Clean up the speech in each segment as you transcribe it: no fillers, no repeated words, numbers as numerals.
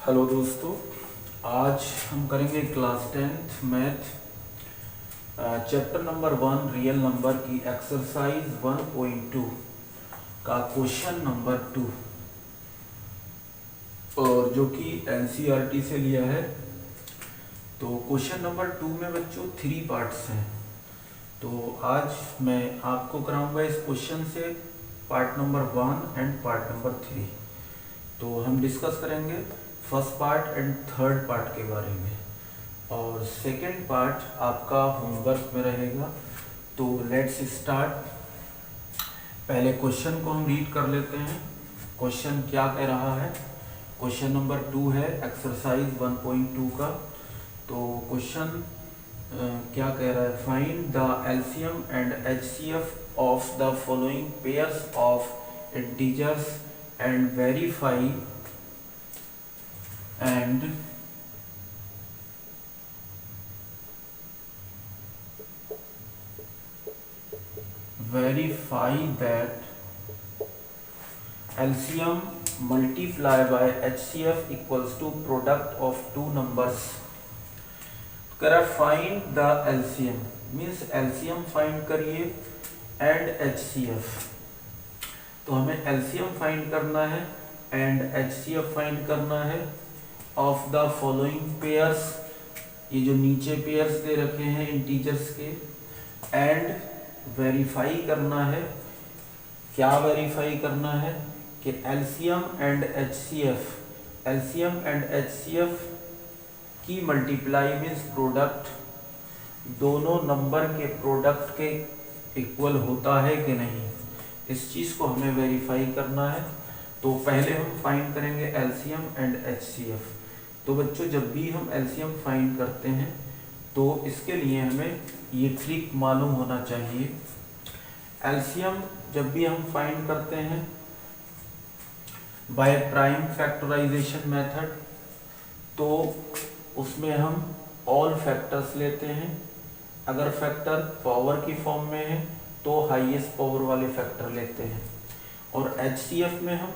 Hello दोस्तों, आज हम करेंगे class 10th math chapter number 1 real number की एक्सरसाइज 1.2 का क्वेश्चन नंबर 2 और जो कि एनसीईआरटी से लिया है। तो क्वेश्चन नंबर 2 में बच्चों 3 पार्ट्स हैं। तो आज मैं आपको कराऊंगा इस क्वेश्चन से part number 1 and part number 3। तो हम डिस्कस करेंगे first part and third part के बारे में, और सेकंड पार्ट आपका होमवर्क में रहेगा। तो लेट्स स्टार्ट। पहले क्वेश्चन को हम रीड कर लेते हैं। क्वेश्चन क्या कह रहा है? क्वेश्चन नंबर 2 है एक्सरसाइज 1.2 का। तो क्वेश्चन क्या कह रहा है? Find the LCM and HCF of the following pairs of integers and verify that LCM multiply by HCF equals to product of two numbers. कह रहा find the LCM means LCM find करिए and HCF। तो हमें LCM find करना है and HCF find करना है of the following pairs. ये जो नीचे पेयर्स दे रखे हैं इंटीजर्स के, एंड वेरीफाई करना है। क्या वेरीफाई करना है? कि LCM एंड HCF की मल्टीप्लाई मीन्स प्रोडक्ट दोनों नंबर के प्रोडक्ट के इक्वल होता है कि नहीं, इस चीज़ को हमें वेरीफाई करना है। तो पहले हम फाइंड करेंगे LCM एंड HCF। तो बच्चों, जब भी हम LCM फाइंड करते हैं तो इसके लिए हमें ये ट्रिक मालूम होना चाहिए। LCM जब भी हम फाइंड करते हैं बाय प्राइम फैक्टराइजेशन मेथड, तो उसमें हम ऑल फैक्टर्स लेते हैं। अगर फैक्टर पावर की फॉर्म में है तो हाईएस्ट पावर वाले फैक्टर लेते हैं। और HCF में हम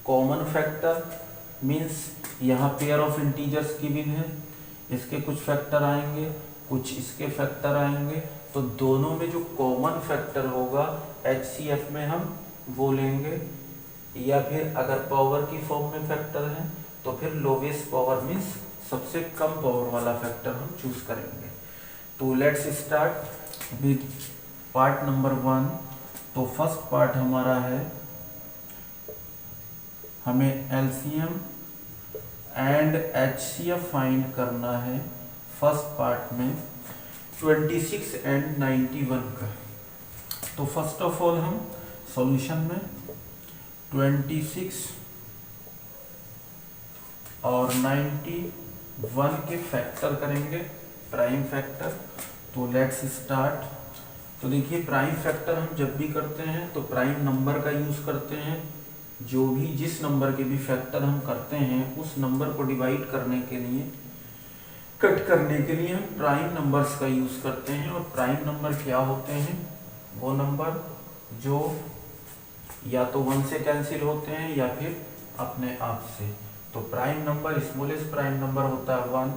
कॉमन फैक्टर मीन्स यहाँ पेयर ऑफ इंटीजर्स गिवन है, इसके कुछ फैक्टर आएंगे, कुछ इसके फैक्टर आएंगे, तो दोनों में जो कॉमन फैक्टर होगा HCF में हम वो लेंगे। या फिर अगर पावर की फॉर्म में फैक्टर है तो फिर लोवेस्ट पावर मीन्स सबसे कम पावर वाला फैक्टर हम चूज करेंगे। तो let's start with part number 1। तो फर्स्ट पार्ट हमारा है, हमें LCM एंड HCF फाइंड करना है फर्स्ट पार्ट में 26 एंड 91 का। तो फर्स्ट ऑफ ऑल हम सॉल्यूशन में 26 और 91 के फैक्टर करेंगे, प्राइम फैक्टर। तो लेट्स स्टार्ट। तो देखिए, प्राइम फैक्टर हम जब भी करते हैं तो प्राइम नंबर का यूज करते हैं। जो भी जिस नंबर के भी फैक्टर हम करते हैं उस नंबर को डिवाइड करने के लिए, कट करने के लिए हम प्राइम नंबर्स का यूज करते हैं। और प्राइम नंबर क्या होते हैं? वो नंबर जो या तो 1 से कैंसिल होते हैं या फिर अपने आप से। तो prime number, smallest prime number होता है 1,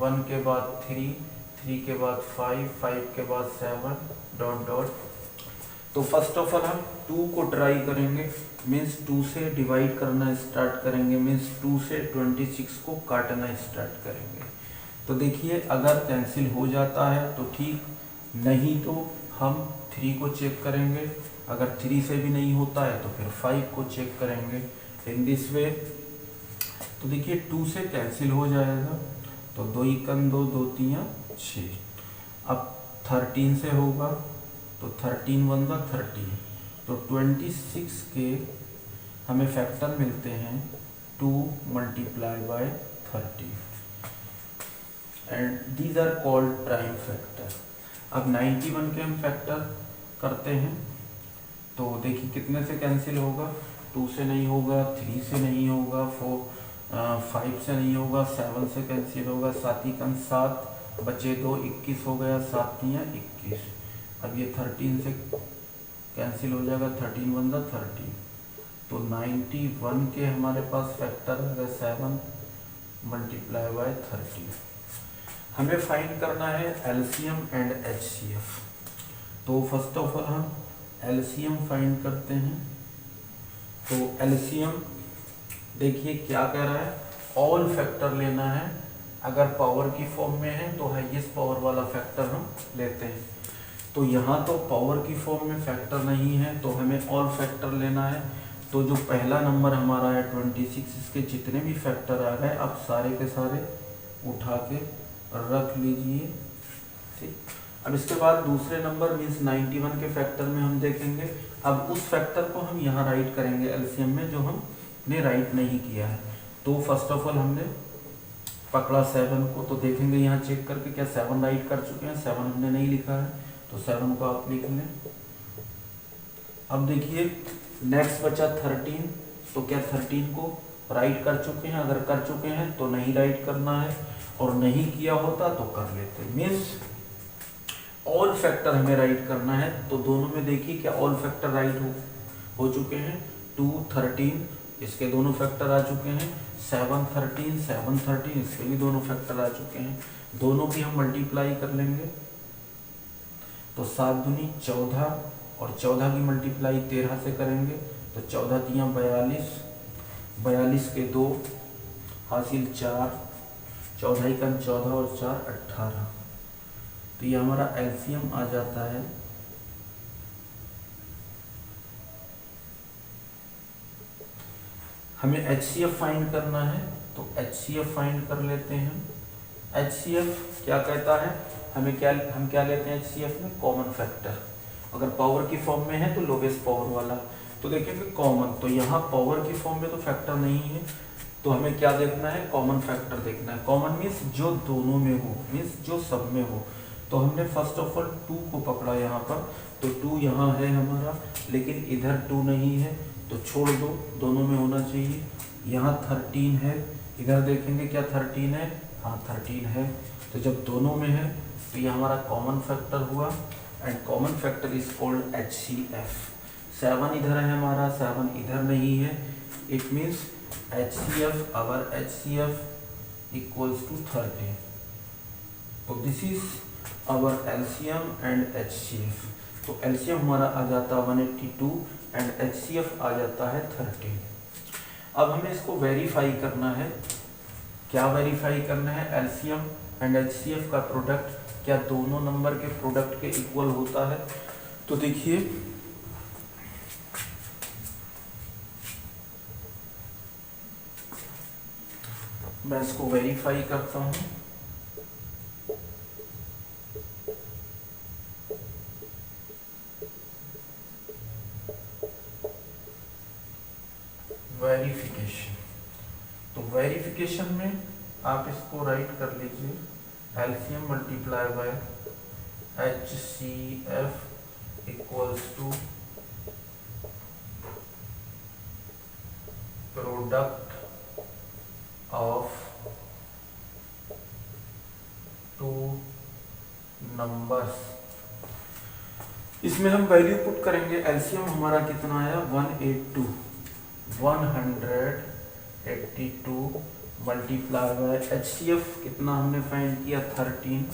1 के बाद 3, 3 के बाद 5, 5 के बाद 7 डॉट डॉट। तो फर्स्ट ऑफ ऑल हम 2 को ट्राई करेंगे, मीन्स 2 से डिवाइड करना स्टार्ट करेंगे, मीन्स 2 से 26 को काटना स्टार्ट करेंगे। तो देखिए, अगर कैंसिल हो जाता है तो ठीक, नहीं तो हम 3 को चेक करेंगे। अगर 3 से भी नहीं होता है तो फिर 5 को चेक करेंगे इन दिस वे। तो देखिए, 2 से कैंसिल हो जाएगा तो 2 एकम 2, 2 3 6। अब 13 से होगा तो 13 1 13। तो 26 के हमें फैक्टर मिलते हैं 2 multiply by 30 and these are called prime factor. अब 91 के हम फैक्टर करते हैं तो देखिए कितने से कैंसिल होगा? 2 से नहीं होगा, 3 से नहीं होगा, 5 से नहीं होगा, 7 से कैंसिल होगा, 7 एकम 7 बचे 2, 21 हो गया, 7 3 21। अब ये 13 से कैंसिल हो जाएगा, 13 1 30। तो 91 के हमारे पास फैक्टर अगर 7 मल्टीप्लाई बाय 30। हमें फाइंड करना है एलसीएम एंड एचसीएफ। तो फर्स्ट ऑफ ऑल हम एलसीएम फाइंड करते हैं। तो एलसीएम देखिए क्या कह रहा है, ऑल फैक्टर लेना है। अगर पावर की फॉर्म में है तो हाईएस्ट पावर वाला फैक्टर हम लेते हैं। तो यहाँ तो पावर की फॉर्म में फैक्टर नहीं है तो हमें ऑल फैक्टर लेना है। तो जो पहला नंबर हमारा है 26, इसके जितने भी फैक्टर आ गए आप सारे के सारे उठा के रख लीजिए। ठीक, अब इसके बाद दूसरे नंबर मीन्स 91 के फैक्टर में हम देखेंगे। अब उस फैक्टर को हम यहाँ राइट करेंगे एलसीएम में जो हमने राइट नहीं किया है। तो फर्स्ट ऑफ ऑल हमने पकड़ा 7 को, तो देखेंगे यहाँ चेक करके क्या 7 राइट कर चुके हैं। 7 हमने नहीं लिखा है तो 7 को आप लिख लें। अब देखिए नेक्स्ट बचा 13, तो क्या 13 को राइट कर चुके हैं? अगर कर चुके हैं तो नहीं राइट करना है, और नहीं किया होता तो कर लेते। मीन्स ऑल फैक्टर हमें राइट करना है। तो दोनों में देखिए क्या ऑल फैक्टर राइट हो चुके हैं। 2, 13 इसके दोनों फैक्टर आ चुके हैं। 7, 13, 7, 13 इसके भी दोनों फैक्टर आ चुके हैं। दोनों की हम मल्टीप्लाई कर लेंगे तो 7 दूनी 14, और 14 की मल्टीप्लाई 13 से करेंगे तो 14 तियाँ 42, 42 के 2 हासिल 4, 14 का 14 और 4 18। तो ये हमारा एलसीएम आ जाता है हमें एचसीएफ फाइंड करना है। तो एचसीएफ फाइंड कर लेते हैं। एचसीएफ क्या कहता है, हम क्या लेते हैं एचसीएफ में? Common factor. अगर पावर की फॉर्म में है तो लोवेस्ट पावर वाला। तो देखेंगे कॉमन, तो यहाँ पावर की फॉर्म में तो फैक्टर नहीं है तो हमें क्या देखना है? कॉमन फैक्टर देखना है। कॉमन मीन्स जो दोनों में हो, मीन्स जो सब में हो। तो हमने फर्स्ट ऑफ ऑल 2 को पकड़ा यहाँ पर, तो 2 यहाँ है हमारा, लेकिन इधर 2 नहीं है तो छोड़ दो, दोनों में होना चाहिए। यहाँ 13 है, इधर देखेंगे क्या 13 है? हाँ 13 है। तो जब दोनों में है तो ये हमारा कॉमन फैक्टर हुआ, and common factor is called HCF. 7 इधर है हमारा, 7 इधर नहीं है। It means HCF, our HCF equals to 13। तो this is our LCM and HCF. तो एलसीएम हमारा आ जाता है 182 एंड एचसीएफ आ जाता है 13। अब हमें इसको वेरीफाई करना है। क्या वेरीफाई करना है? एलसीएम एंड एचसीएफ का प्रोडक्ट क्या दोनों नंबर के प्रोडक्ट के इक्वल होता है? तो देखिए मैं इसको वेरीफाई करता हूं। वेरिफिकेशन, तो वेरिफिकेशन में आप इसको राइट कर लीजिए, LCM multiply by HCF equals to product of 2 numbers. इसमें हम वैल्यू पुट करेंगे। एलसीएम हमारा कितना आया? 182 मल्टीप्लाई बाय एचसीएफ कितना हमने फाइंड किया? 13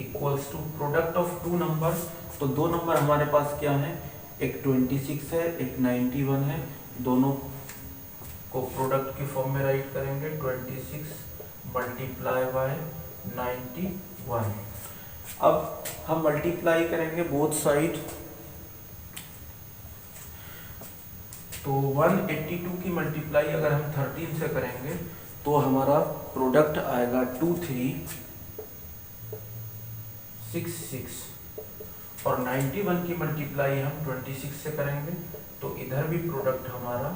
equals to product of 2 numbers. तो 2 नंबर हमारे पास क्या है? एक 26 है, एक 91 है। दोनों को प्रोडक्ट की फॉर्म में राइट करेंगे। 26 मल्टीप्लाई बाय 91। अब हम मल्टीप्लाई करेंगे बोथ साइड। तो 182 की मल्टीप्लाई अगर हम 13 से करेंगे तो हमारा प्रोडक्ट आएगा 2366, और 91 की मल्टीप्लाई हम 26 से करेंगे तो इधर भी प्रोडक्ट हमारा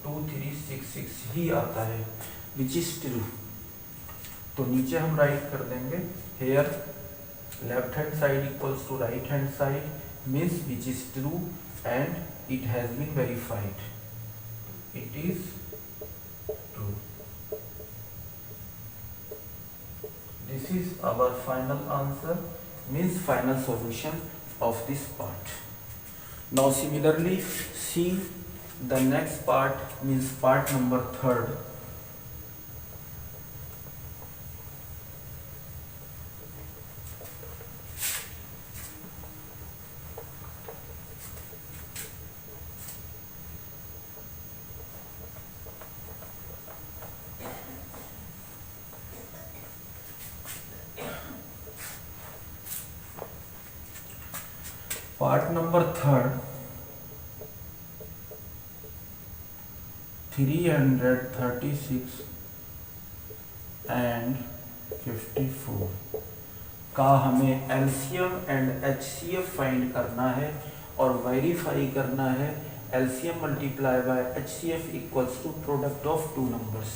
2366 ही आता है, विच इज ट्रू। तो नीचे हम राइट कर देंगे here left hand side equals to right hand side means which is true and it has been verified. It is true. This is our final answer, means final solution of this part. Now similarly see the next part, means part number 3rd. Part number third 336 and 54 का हमें LCM and HCF find करना है और verify करना है LCM multiply by HCF equals to product of two numbers.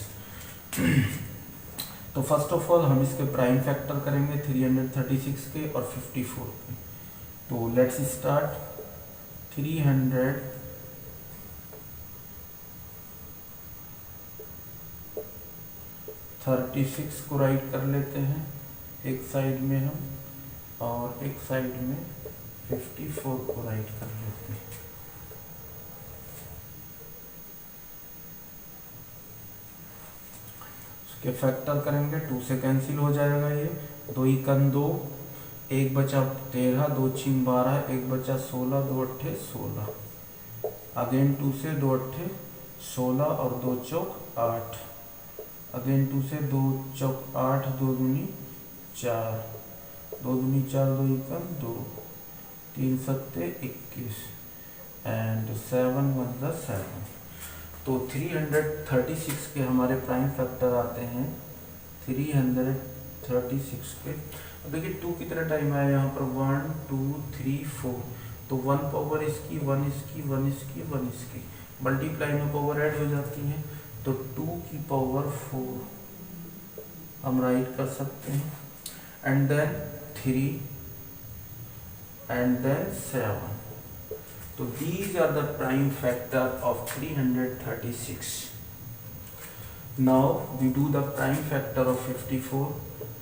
तो first of all हम इसके प्राइम फैक्टर करेंगे 336 के और 54 के। तो लेट्स स्टार्ट। 336 को राइट कर लेते हैं एक साइड में हम, और एक साइड में 54 को राइट कर लेते हैं। उसके फैक्टर करेंगे, 2 से कैंसिल हो जाएगा ये, 2 एकम 2, 1 बचा 13, 2 छिम 12, 1 बचा 16, 2 अट्ठे 16, अगेन 2 से 2 अट्ठे 16 और 2 चौक 8, अगेन 2 से 2 चौक 8, 2 दूनी 4, 2 दूनी 4, 2 एकम 2, 3 सत्ते 21 एंड 7 1 + 7। तो 336 के हमारे प्राइम फैक्टर आते हैं 336 के। अब देखिए 2 कितना टाइम आया यहाँ पर, 1 2 3 4, तो 1 पावर इसकी 1 इसकी 1 इसकी 1 इसकी, मल्टीप्लाई में पावर ऐड हो जाती है, तो 2 की पावर 4 हम राइट कर सकते हैं, एंड देन 3 एंड देन 7। तो these are the prime factor of 336. Now we do the prime factor of 54.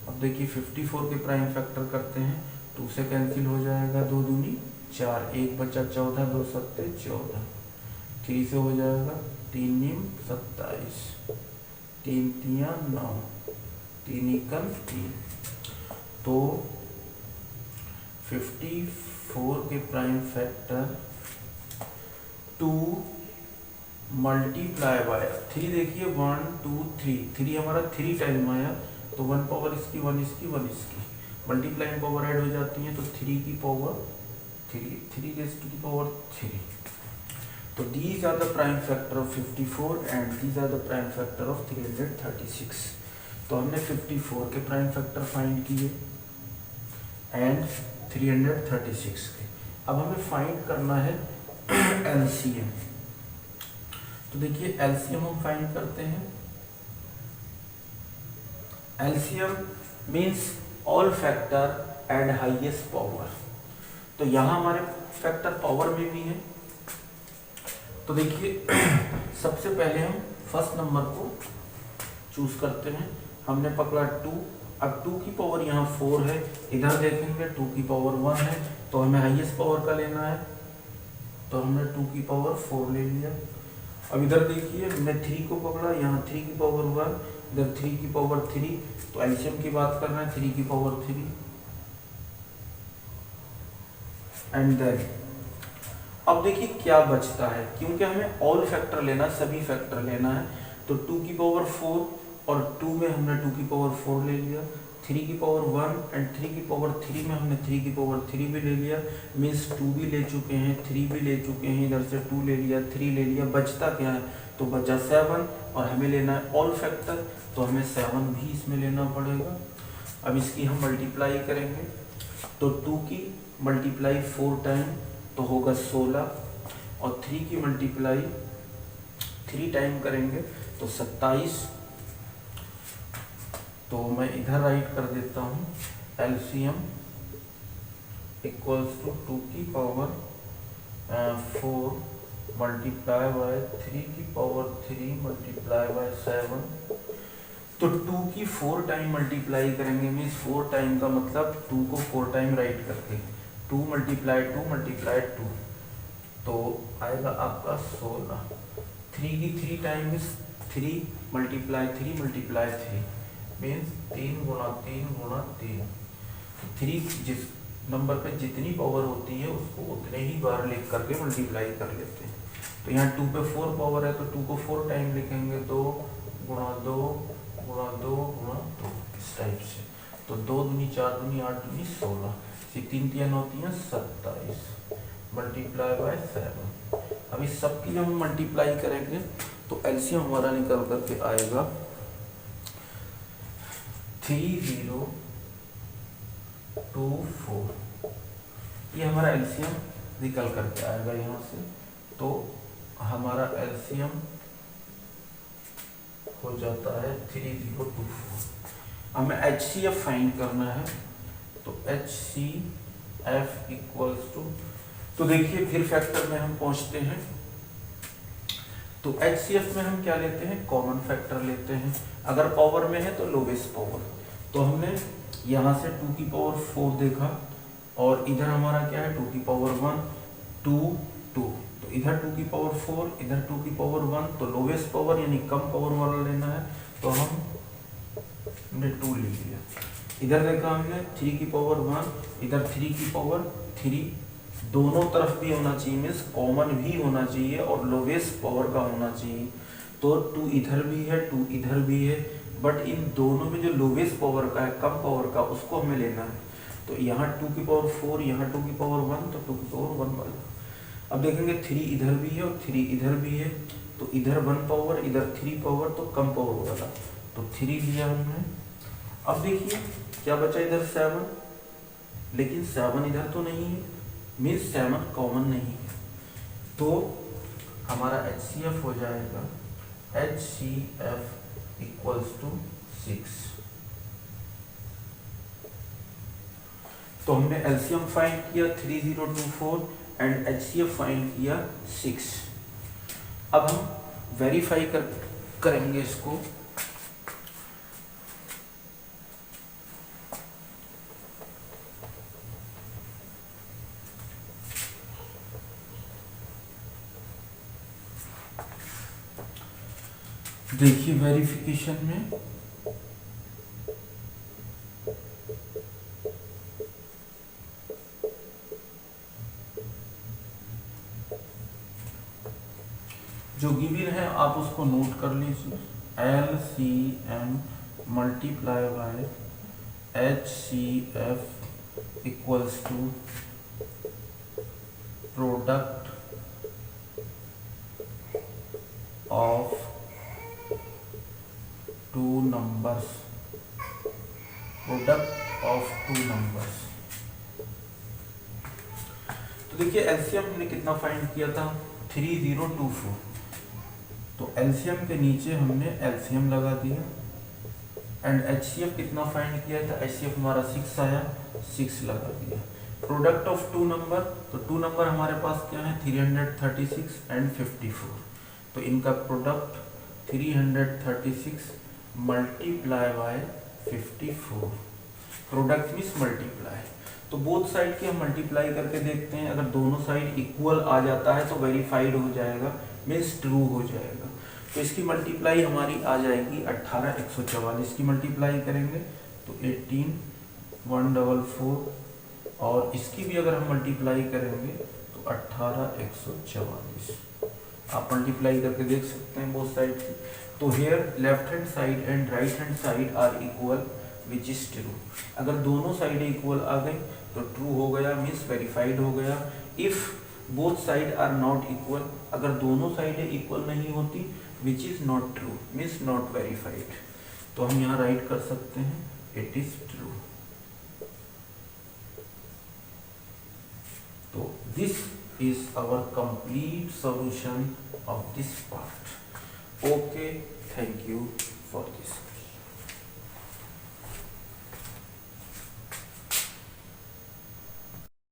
अब देखिए 54 के प्राइम फैक्टर करते हैं, 2 से कैंसिल हो जाएगा, 2 दूनी 4, 1 बचा 14, 2 सत्ते 14, 3 से हो जाएगा 3 नीम 27, 3 तियां 9, 3 एकम 3। तो 54 के प्राइम फैक्टर 2 मल्टीप्लाई बाय 3, देखिए 1 2 3, 3 हमारा 3 टाइम आया, तो 1 पावर इसकी 1 इसकी 1 इसकी, मल्टीप्लाई पावर ऐड हो जाती है, तो 3 की power 3, 3 raise to the power 3। तो these are the prime factor of 54 and these are the prime factor of 336। तो हमने 54 के प्राइम फैक्टर फाइंड किए एंड 336 के। अब हमें फाइंड करना है एलसीएम। तो देखिए एलसीएम हम फाइंड करते हैं, LCM means all factor and highest power. तो यहाँ हमारे फैक्टर पावर में भी है, तो देखिए सबसे पहले हम फर्स्ट नंबर को चूज करते हैं, हमने पकड़ा 2, अब 2 की पावर यहाँ 4 है, इधर देखेंगे 2 की पावर 1 है, तो हमें हाईएस्ट पावर का लेना है, तो हमने 2 की पावर 4 ले लिया। अब इधर देखिए हमने 3 को पकड़ा, यहाँ 3 की पावर 1, इधर 3 की पावर 3, तो एलसीएम की बात कर रहे हैं 3 की पावर 3, एंड देन अब देखिए क्या बचता है, क्योंकि हमें ऑल फैक्टर लेना, सभी फैक्टर लेना है, तो 2 की पावर 4 और 2 में हमने 2 की पावर 4 ले लिया, 3 की पावर 1 एंड 3 की पावर 3 में हमने 3 की पावर 3 भी ले लिया, मीन्स 2 भी ले चुके हैं, 3 भी ले चुके हैं, इधर से 2 ले लिया, 3 ले लिया, बचता क्या है, तो बचा 7, और हमें लेना है ऑल फैक्टर, तो हमें 7 भी इसमें लेना पड़ेगा। अब इसकी हम मल्टीप्लाई करेंगे, तो 2 की मल्टीप्लाई 4 टाइम तो होगा 16, और 3 की मल्टीप्लाई 3 टाइम करेंगे तो 27। तो मैं इधर राइट कर देता हूँ एलसीएम इक्वल्स टू 2 की पावर 4 मल्टीप्लाई बाय 3 की पावर 3 मल्टीप्लाई बाय 7। तो 2 की 4 टाइम मल्टीप्लाई करेंगे, मीन्स 4 टाइम का मतलब 2 को 4 टाइम राइट करके 2 मल्टीप्लाई 2, तो आएगा आपका 16। 3 की 3 टाइम इज 3 मल्टीप्लाई 3 मीन्स 3 गुणा 3 गुणा 3। 3 जिस नंबर पे जितनी पावर होती है उसको उतने ही बार लिख करके मल्टीप्लाई कर लेते हैं। तो यहाँ 2 पे 4 पावर है, तो 2 को 4 टाइम लिखेंगे, 2 गुणा 2 गुणा 2 गुणा 2, इस टाइप से। तो 2 दूनी 4 दूनी 8 दूनी 16, 3 3 होती है 27 मल्टीप्लाई बाय 7। अब इस सब की जब हम मल्टीप्लाई करेंगे तो एलसीएम हमारा निकल करके आएगा 3024। ये हमारा एलसीएम निकल करके आएगा यहाँ से। तो हमारा एलसीएम हो जाता है 3024। हमें HCF फाइंड करना है, तो HCF इक्वल्स टू, तो देखिए फिर फैक्टर में हम पहुंचते हैं। तो HCF में हम क्या लेते हैं, कॉमन फैक्टर लेते हैं। अगर पावर में है तो लोवेस्ट पावर। तो हमने यहाँ से 2 की पावर 4 देखा और इधर हमारा क्या है 2 की पावर 1 2 2। तो इधर 2 की पावर 4 इधर 2 की पावर 1, तो लोवेस्ट पावर यानी कम पावर वाला लेना है। तो हमने 2 ले लिया। इधर देखा हमने 3 की पावर 1 इधर 3 की पावर 3, दोनों तरफ भी होना चाहिए, मीन्स कॉमन भी होना चाहिए और लोवेस्ट पावर का होना चाहिए। तो 2 इधर भी है 2 इधर भी है, बट इन दोनों में जो लोवेस्ट पावर का है, कम पावर का, उसको हमें लेना है। तो यहाँ 2 की पावर 4 यहाँ 2 की पावर 1, तो 2 की पावर 1 वाला। अब देखेंगे 3 इधर भी है और 3 इधर भी है, तो इधर 1 पावर इधर 3 पावर, तो कम पावर वाला, तो 3 लिया हमने। अब देखिए क्या बचा इधर 7, लेकिन 7 इधर तो नहीं है, मीन्स 7 कॉमन नहीं है। तो हमारा HCF हो जाएगा HCF इक्वल्स टू 6। तो हमने एलसीएम फाइंड किया 3024 एंड HCF फाइंड किया 6। अब हम वेरीफाई करेंगे इसको। देखिए वेरिफिकेशन में जो गिवन है आप उसको नोट कर लीजिए। LCM multiply by HCF equals to product of 2 numbers, product of 2 numbers. तो देखिए एलसीएम हमने कितना फाइंड किया था 3024। तो एलसीएम के नीचे हमने एलसीएम लगा दिया एंड HCF कितना फाइंड किया था, HCF हमारा 6 आया, 6 लगा दिया। प्रोडक्ट ऑफ 2 नंबर, तो 2 नंबर हमारे पास क्या है 336 एंड 54। तो इनका product 336 multiply by 54। Product means multiply. तो बोथ साइड की हम मल्टीप्लाई करके देखते हैं। अगर दोनों साइड इक्वल आ जाता है तो वेरीफाइड हो जाएगा, मीन्स ट्रू हो जाएगा। तो इसकी मल्टीप्लाई हमारी आ जाएगी 18 144 की मल्टीप्लाई करेंगे तो 18 144, और इसकी भी अगर हम मल्टीप्लाई करेंगे तो 18 144। आप मल्टीप्लाई करके देख सकते हैं बोथ साइड की। तो here left hand side and right hand side are equal which is true. अगर दोनों साइड इक्वल आ गई तो ट्रू हो गया, मीन्स वेरीफाइड हो गया। If both side are not equal, अगर दोनों साइडें इक्वल नहीं होती, which is not true, means not verified. तो हम यहाँ राइट कर सकते हैं इट इज ट्रू। तो this is our complete solution of this part. Okay, thank you for this.